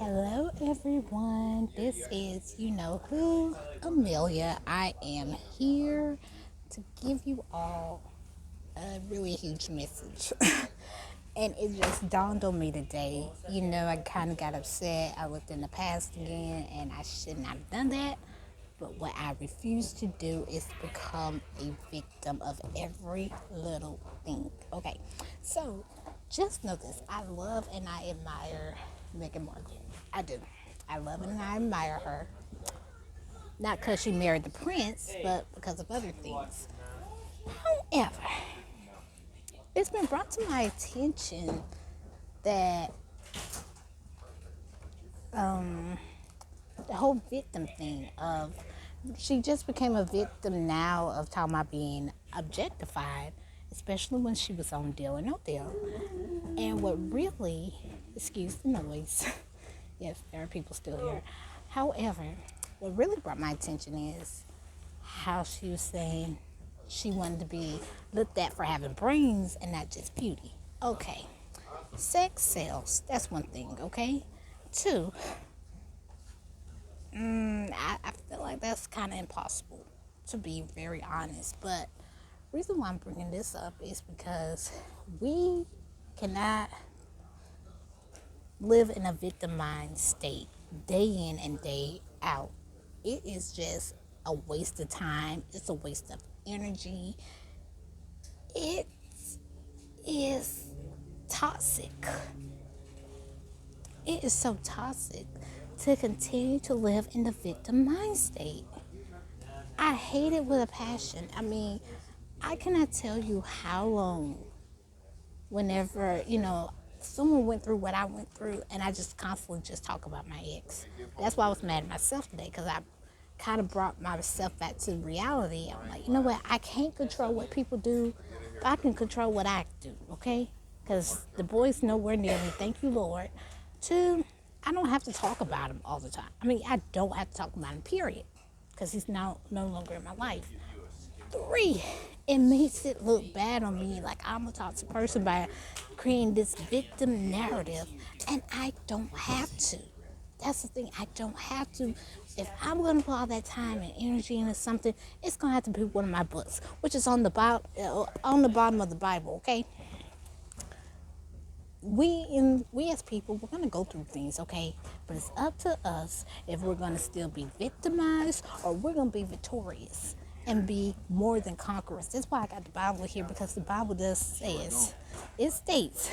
Hello, everyone. This is You Know Who, Amelia. I am here to give you all a really huge message. And it just dawned on me today. I kind of got upset. I looked in the past again, and I should not have done that. But what I refuse to do is become a victim of every little thing. Okay, so just know this. I love and I admire Meghan Markle. I do. I love and I admire her. Not because she married the prince, but because of other things. However, it's been brought to my attention that the whole victim thing of she just became a victim now of talking about being objectified, especially when she was on Deal or No Deal. And what really, excuse the noise, yes, there are people still here. However, what really brought my attention is how she was saying she wanted to be looked at for having brains and not just beauty. Okay, sex sells, that's one thing, okay? Two, I feel like that's kind of impossible, to be very honest. But the reason why I'm bringing this up is because we cannot live in a victimized state day in and day out. It is just a waste of time. It's a waste of energy. It is toxic. It is so toxic to continue to live in the victim mind state. I hate it with a passion. I mean, I cannot tell you how long, whenever, someone went through what I went through, and I just constantly just talk about my ex. That's why I was mad at myself today, because I kind of brought myself back to reality. I'm like, you know what? I can't control what people do, but I can control what I do, okay? Because the boy's nowhere near me. Thank you, Lord. Two, I don't have to talk about him all the time. I mean, I don't have to talk about him, period, because he's now no longer in my life. Three, it makes it look bad on me like I'm a toxic person by creating this victim narrative, and I don't have to. That's the thing, I don't have to. If I'm gonna put all that time and energy into something, it's gonna have to be one of my books, which is on the bottom of the Bible. Okay, we as people, we're gonna go through things, okay, but it's up to us if we're gonna still be victimized or we're gonna be victorious and be more than conquerors. That's why I got the Bible here, because the Bible does says, it states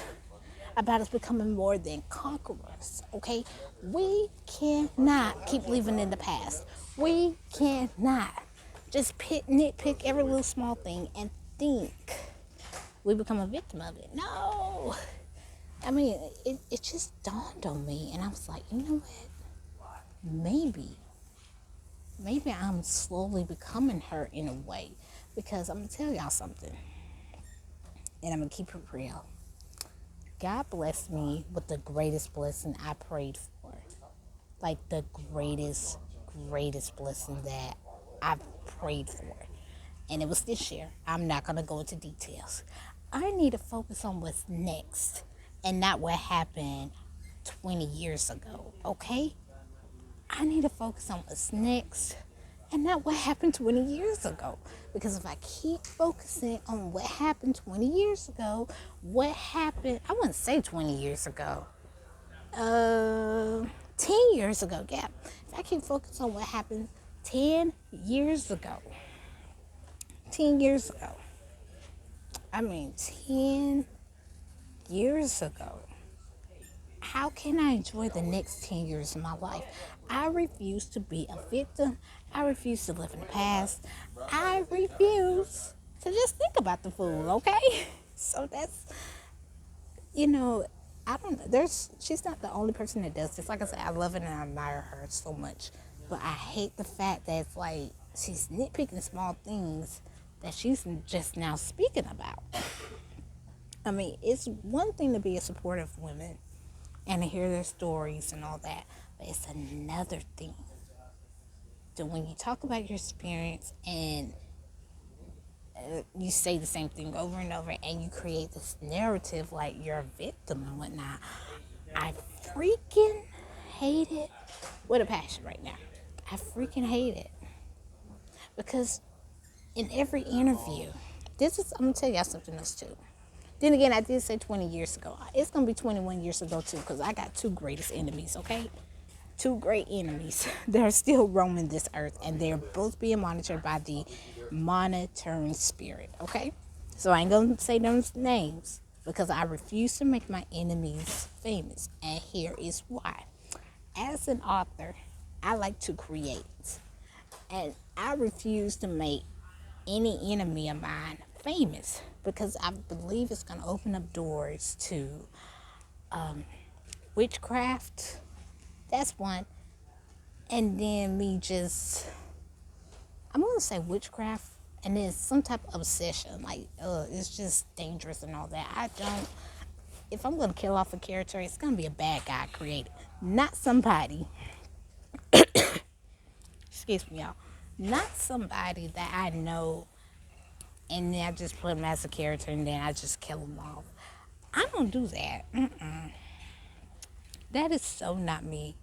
about us becoming more than conquerors. Okay, we cannot keep living in the past. We cannot just nitpick every little small thing and think we become a victim of it. No, I mean, it just dawned on me, and I was like, you know what? Maybe I'm slowly becoming her in a way, because I'm gonna tell y'all something, and I'm gonna keep it real. God blessed me with the greatest blessing I prayed for, like the greatest blessing that I've prayed for, and it was this year. I'm not gonna go into details. I need to focus on what's next and not what happened 20 years ago, okay? I need to focus on what's next and not what happened 20 years ago. Because if I keep focusing on what happened 20 years ago, what happened, I wouldn't say 20 years ago, 10 years ago, yeah. If I keep focusing on what happened 10 years ago, 10 years ago, I mean, 10 years ago, how can I enjoy the next 10 years of my life? I refuse to be a victim. I refuse to live in the past. I refuse to just think about the fool, okay? So that's, you know, I don't, she's not the only person that does this. Like I said, I love it and I admire her so much. But I hate the fact that it's like she's nitpicking small things that she's just now speaking about. I mean, it's one thing to be a supportive of women and to hear their stories and all that, but it's another thing to when you talk about your experience and you say the same thing over and over and you create this narrative like you're a victim and whatnot. I freaking hate it with a passion right now. I freaking hate it because in every interview, I'm gonna tell y'all something else too. Then again, I did say 20 years ago. It's gonna be 21 years ago too, because I got two greatest enemies, okay? Two great enemies that are still roaming this earth, and they're both being monitored by the monitoring spirit, okay? So I ain't gonna say those names because I refuse to make my enemies famous, and here is why. As an author, I like to create, and I refuse to make any enemy of mine famous because I believe it's going to open up doors to witchcraft. That's one. And then I'm going to say witchcraft and then some type of obsession. Like, it's just dangerous and all that. If I'm going to kill off a character, it's going to be a bad guy created, not somebody, excuse me, y'all, not somebody that I know and then I just put him as a character and then I just kill him off. I don't do that. That is so not me.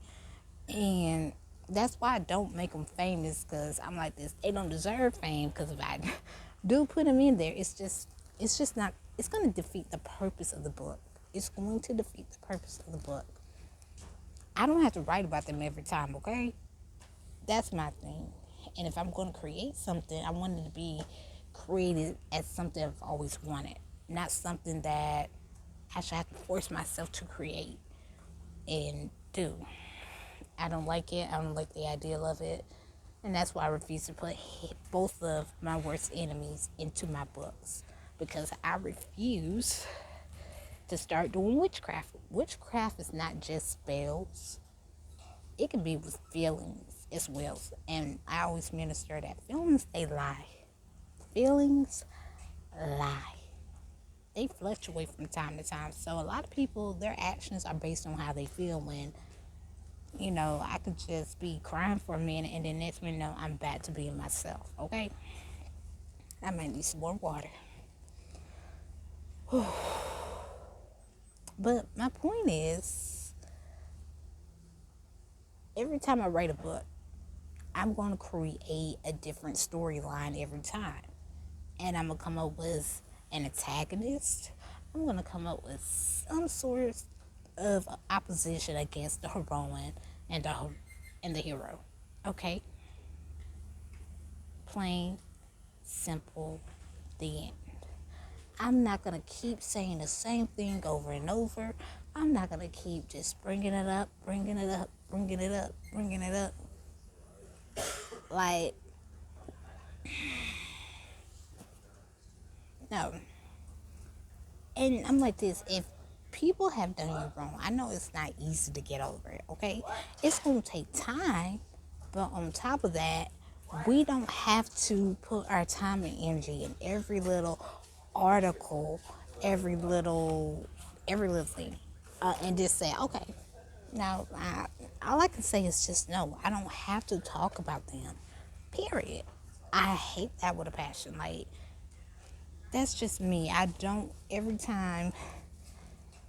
And that's why I don't make them famous, because I'm like this. They don't deserve fame, because if I do put them in there, it's just not, it's going to defeat the purpose of the book. It's going to defeat the purpose of the book. I don't have to write about them every time, okay? That's my thing. And if I'm going to create something, I want it to be created as something I've always wanted, not something that I should have to force myself to create and do. I don't like it. I don't like the idea of it. And that's why I refuse to put both of my worst enemies into my books, because I refuse to start doing witchcraft. Witchcraft is not just spells. It can be with feelings as well. And I always minister that feelings, they lie. Feelings lie. They fluctuate from time to time. So a lot of people, their actions are based on how they feel when, I could just be crying for a minute and then next minute, I'm back to being myself, okay? I might need some more water. But my point is, every time I write a book, I'm going to create a different storyline every time. And I'm going to come up with an antagonist. I'm going to come up with some sort of opposition against the heroine and the hero. Okay? Plain, simple, the end. I'm not going to keep saying the same thing over and over. I'm not going to keep just bringing it up. Like, no. And I'm like this, if people have done you wrong, I know it's not easy to get over it, okay? It's going to take time, but on top of that, we don't have to put our time and energy in every little article, every little thing, and just say, okay, now, all I can say is just no, I don't have to talk about them, period. I hate that with a passion. Like, that's just me. I don't, every time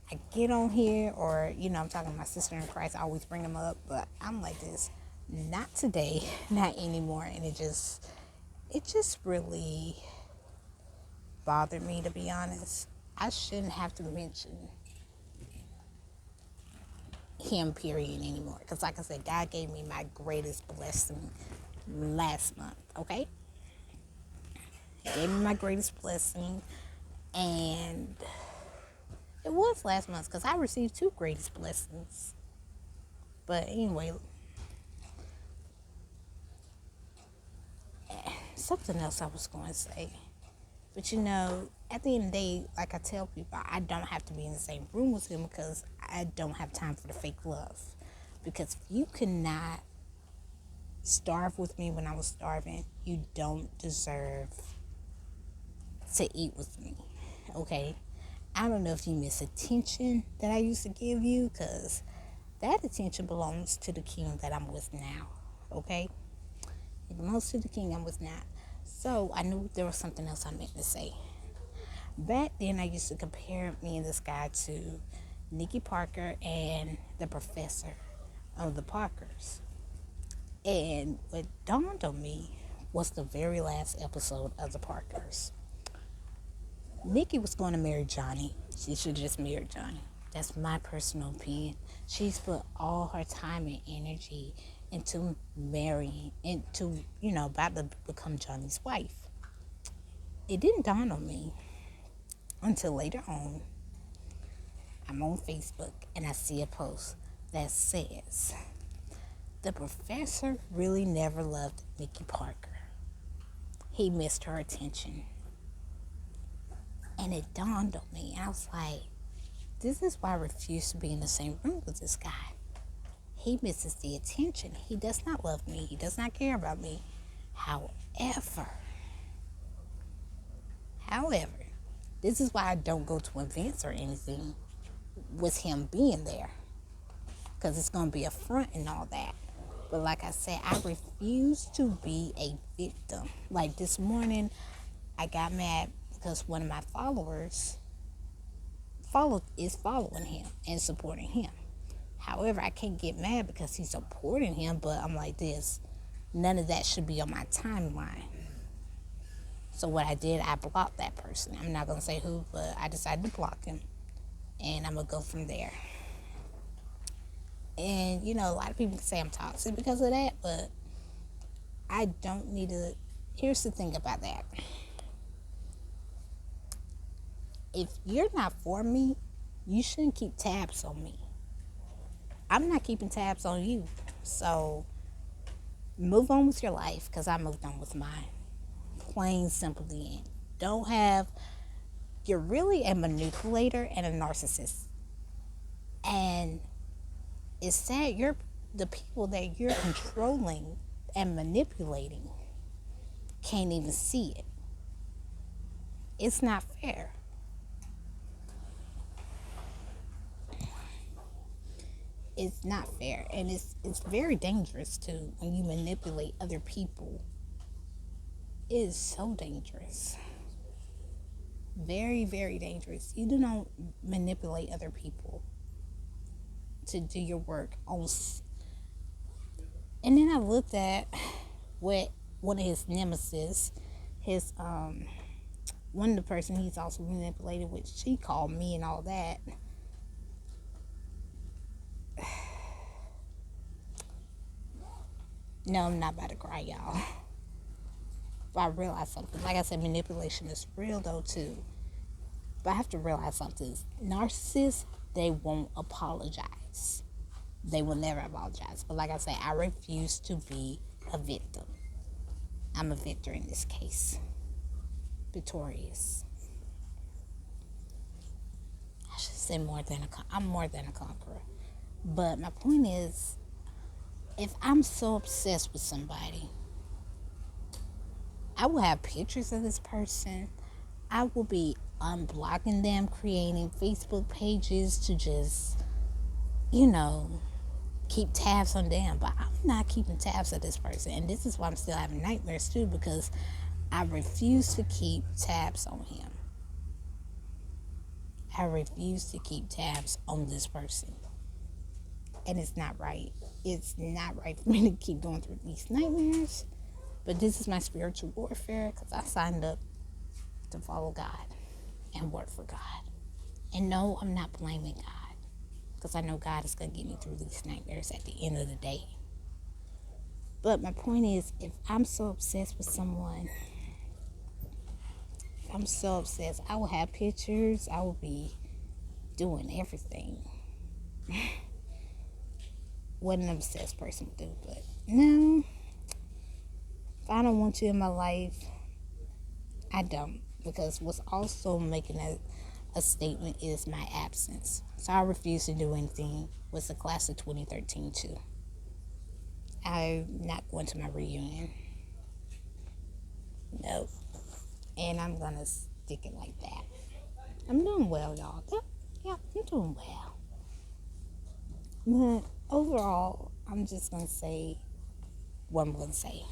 I get on here, or, I'm talking to my sister in Christ, I always bring them up, but I'm like this, not today, not anymore. And it just really bothered me, to be honest. I shouldn't have to mention him, period, anymore. Because like I said, God gave me my greatest blessing last month, okay? He gave me my greatest blessing, and it was last month because I received two greatest blessings. But anyway, something else I was going to say. But at the end of the day, like I tell people, I don't have to be in the same room with him because I don't have time for the fake love. Because if you cannot starve with me when I was starving, you don't deserve to eat with me, okay? I don't know if you miss attention that I used to give you, because that attention belongs to the king that I'm with now, okay? It belongs to the king I'm with now. So I knew there was something else I meant to say. Back then, I used to compare me and this guy to Nikki Parker and the professor of the Parkers. And what dawned on me was the very last episode of the Parkers. Nikki was going to marry Johnny. She should just marry Johnny. That's my personal opinion. She's put all her time and energy into marrying, into, about to become Johnny's wife. It didn't dawn on me until later on. I'm on Facebook and I see a post that says, the professor really never loved Nikki Parker. He missed her attention. And it dawned on me. And I was like, this is why I refuse to be in the same room with this guy. He misses the attention. He does not love me. He does not care about me. However, this is why I don't go to events or anything with him being there. Because it's going to be a front and all that. But like I said, I refuse to be a victim. Like this morning, I got mad because one of my followers is following him and supporting him. However, I can't get mad because he's supporting him, but I'm like this. None of that should be on my timeline. So what I did, I blocked that person. I'm not going to say who, but I decided to block him. And I'm going to go from there. And, a lot of people say I'm toxic because of that, but I don't need to. Here's the thing about that. If you're not for me, you shouldn't keep tabs on me. I'm not keeping tabs on you. So move on with your life because I moved on with mine. Plain, simply. You're really a manipulator and a narcissist. And it's sad the people that you're controlling and manipulating can't even see it. It's not fair. It's not fair, and it's very dangerous too when you manipulate other people. It is so dangerous. Very, very dangerous. You do not manipulate other people to do your work on. And then I looked at what one of his nemesis, one of the person he's also manipulated, which she called me and all that. No, I'm not about to cry, y'all. But I realized something. Like I said, manipulation is real though too. But I have to realize something. Narcissists, they won't apologize. They will never apologize. But like I said, I refuse to be a victim. I'm a victor in this case. Victorious. I should say I'm more than a conqueror. But my point is, if I'm so obsessed with somebody, I will have pictures of this person. I will be unblocking them, creating Facebook pages to just, keep tabs on them. But I'm not keeping tabs of this person. And this is why I'm still having nightmares too, because I refuse to keep tabs on him. I refuse to keep tabs on this person. And it's not right. It's not right for me to keep going through these nightmares. But this is my spiritual warfare because I signed up to follow God and work for God. And no, I'm not blaming God because I know God is going to get me through these nightmares at the end of the day. But my point is, if I'm so obsessed with someone, I will have pictures. I will be doing everything. What an obsessed person would do. But no, if I don't want you in my life, I don't. Because what's also making a statement is my absence. So I refuse to do anything with the class of 2013 too. I'm not going to my reunion. Nope. And I'm going to stick it like that. I'm doing well, y'all. Yeah, I'm doing well. But overall, I'm just going to say what I'm going to say.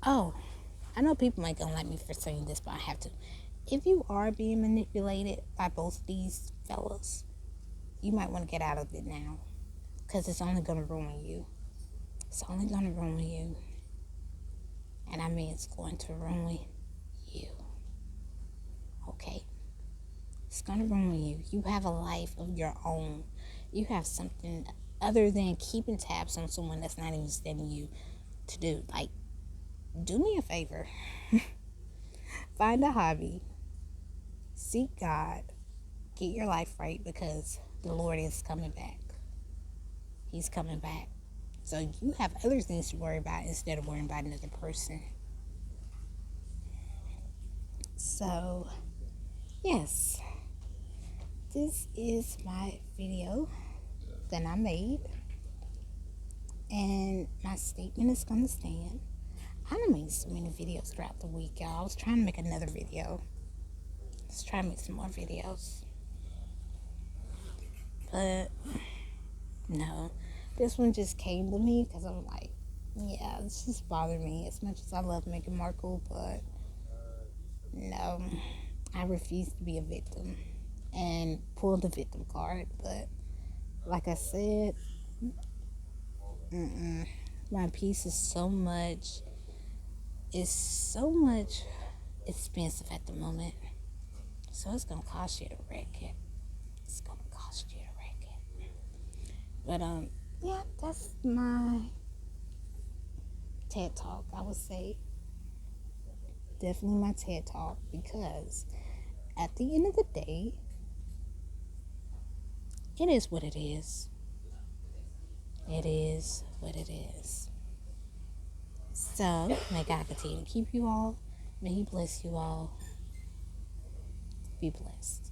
Oh, I know people might not like me for saying this, but I have to. If you are being manipulated by both these fellas, you might want to get out of it now. because it's only going to ruin you. It's only going to ruin you. And I mean, it's going to ruin you. Okay? It's going to ruin you. You have a life of your own. You have something other than keeping tabs on someone that's not even standing you to do. Like, do me a favor. Find a hobby. Seek God. Get your life right, because the Lord is coming back. He's coming back. So you have other things to worry about instead of worrying about another person. So, yes, this is my video that I made. And my statement is going to stand. I done made so many videos throughout the week, y'all. I was trying to make another video. Let's try to make some more videos. But, no. This one just came to me because I'm like, yeah, this just bothered me as much as I love Meghan Markle, but no, I refuse to be a victim and pull the victim card. But like I said, my piece is so much expensive at the moment, so it's gonna cost you to wreck it. It's gonna cost you to wreck it. But yeah, that's my TED Talk. I would say definitely my TED Talk, because at the end of the day, it is what it is. It is what it is. So, may God continue to keep you all. May He bless you all. Be blessed.